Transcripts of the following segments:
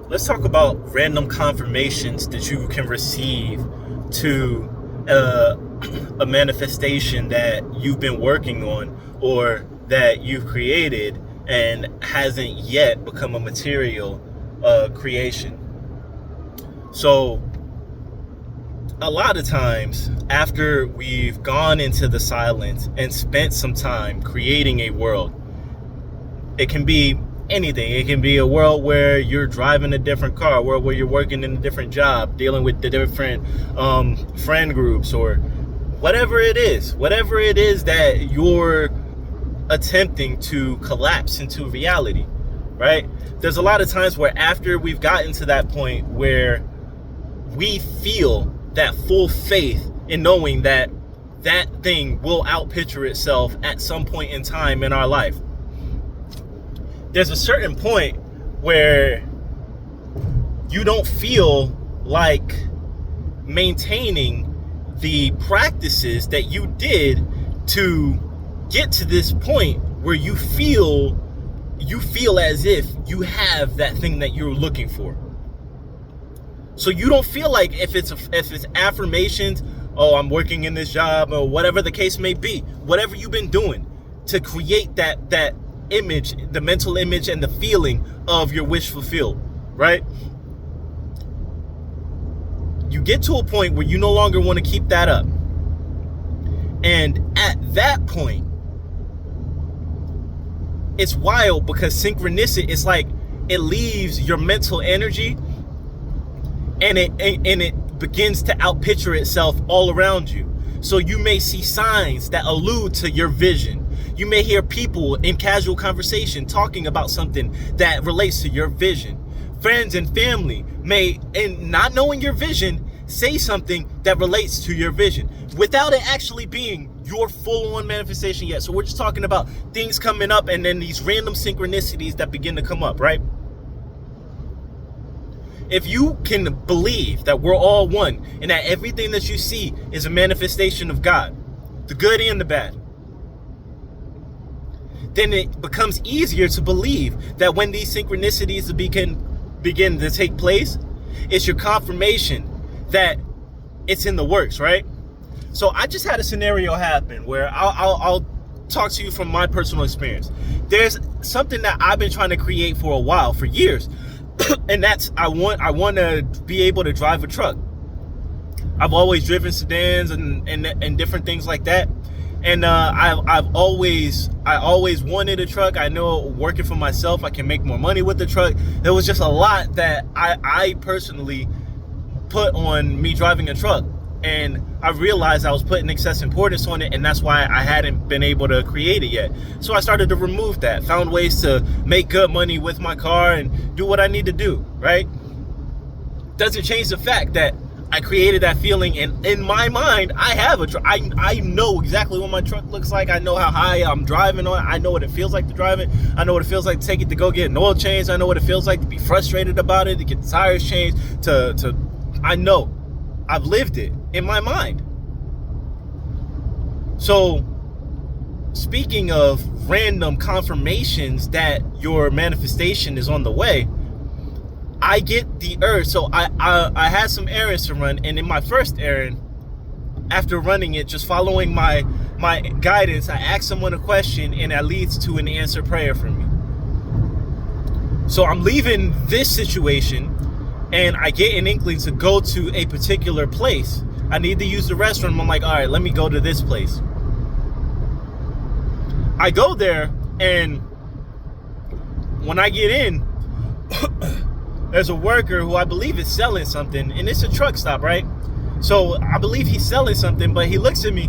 let's talk about random confirmations that you can receive to a manifestation that you've been working on or that you've created and hasn't yet become a material creation. So a lot of times after we've gone into the silence and spent some time creating a world, it can be anything. It can be a world where you're driving a different car, a world where you're working in a different job, dealing with the different friend groups, or whatever it is that you're attempting to collapse into reality, right? There's a lot of times where after we've gotten to that point where we feel that full faith in knowing that that thing will outpicture itself at some point in time in our life, there's a certain point where you don't feel like maintaining the practices that you did to get to this point where you feel as if you have that thing that you're looking for. So you don't feel like if it's affirmations, oh, I'm working in this job, or whatever the case may be, whatever you've been doing to create that image, the mental image and the feeling of your wish fulfilled, right? You get to a point where you no longer want to keep that up. And at that point, it's wild because synchronicity, it's like it leaves your mental energy and it begins to outpicture itself all around you. So you may see signs that allude to your vision. You may hear people in casual conversation talking about something that relates to your vision. Friends and family may, in not knowing your vision, say something that relates to your vision without it actually being your full-on manifestation yet. So we're just talking about things coming up and then these random synchronicities that begin to come up, right? If you can believe that we're all one and that everything that you see is a manifestation of God, the good and the bad, then it becomes easier to believe that when these synchronicities begin to take place, it's your confirmation that it's in the works, right? So I just had a scenario happen where I'll talk to you from my personal experience. There's something that I've been trying to create for a while, for years. And that's I want to be able to drive a truck. I've always driven sedans and different things like that, and I always wanted a truck. I know working for myself, I can make more money with the truck. There was just a lot that I personally put on me driving a truck, and I realized I was putting excess importance on it, and that's why I hadn't been able to create it yet. So I started to remove that, found ways to make good money with my car and do what I need to do, right? Doesn't change the fact that I created that feeling, and in my mind, I have a truck. I know exactly what my truck looks like. I know how high I'm driving on it. I know what it feels like to drive it. I know what it feels like to take it to go get an oil change. I know what it feels like to be frustrated about it, to get the tires changed, I know. I've lived it in my mind. So, speaking of random confirmations that your manifestation is on the way, I get the urge. So I had some errands to run, and in my first errand, after running it, just following my guidance, I asked someone a question, and that leads to an answered prayer from me. So I'm leaving this situation, and I get an inkling to go to a particular place. I need to use the restroom. I'm like, all right, let me go to this place. I go there, and when I get in, there's a worker who I believe is selling something, and it's a truck stop, right? So I believe he's selling something, but he looks at me,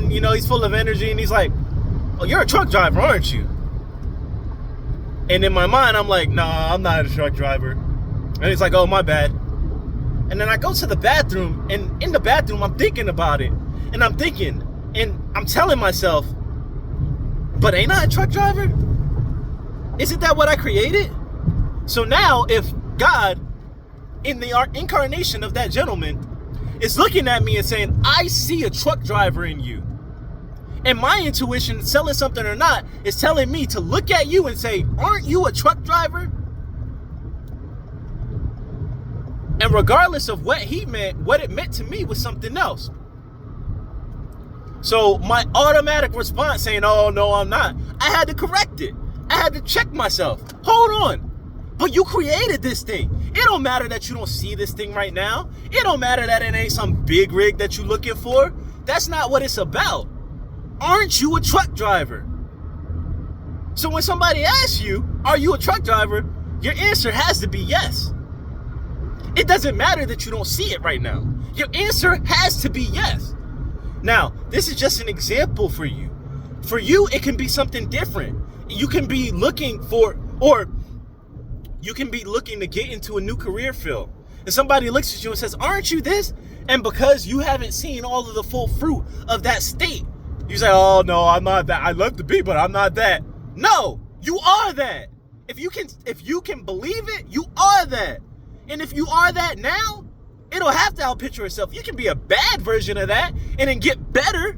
he's full of energy, and he's like, oh, you're a truck driver, aren't you? And in my mind, I'm like, nah, I'm not a truck driver. And he's like, oh, my bad. And then I go to the bathroom, and in the bathroom, I'm thinking about it. And I'm thinking, and I'm telling myself, but ain't I a truck driver? Isn't that what I created? So now, if God, in the incarnation of that gentleman, is looking at me and saying, I see a truck driver in you, and my intuition, selling something or not, is telling me to look at you and say, aren't you a truck driver? And regardless of what he meant, what it meant to me was something else. So my automatic response saying, oh, no, I'm not, I had to correct it. I had to check myself. Hold on. But you created this thing. It don't matter that you don't see this thing right now. It don't matter that it ain't some big rig that you're looking for. That's not what it's about. Aren't you a truck driver? So when somebody asks you, are you a truck driver? Your answer has to be yes. It doesn't matter that you don't see it right now. Your answer has to be yes. Now, this is just an example for you. For you, it can be something different. You can be looking for, or you can be looking to get into a new career field. And somebody looks at you and says, aren't you this? And because you haven't seen all of the full fruit of that state, you say, oh, no, I'm not that. I'd love to be, but I'm not that. No, you are that. If you can believe it, you are that. And if you are that now, it'll have to outpicture itself. You can be a bad version of that and then get better,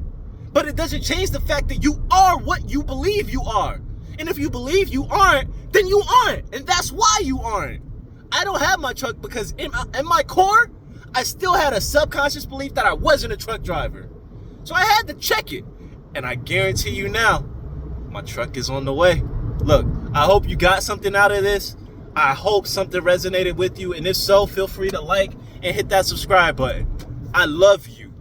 but it doesn't change the fact that you are what you believe you are. And if you believe you aren't, then you aren't. And that's why you aren't. I don't have my truck because in my core, I still had a subconscious belief that I wasn't a truck driver. So I had to check it. And I guarantee you now, my truck is on the way. Look, I hope you got something out of this. I hope something resonated with you. And if so, feel free to like and hit that subscribe button. I love you.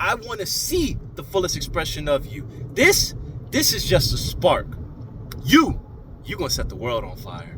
I want to see the fullest expression of you. This is just a spark. You're going to set the world on fire.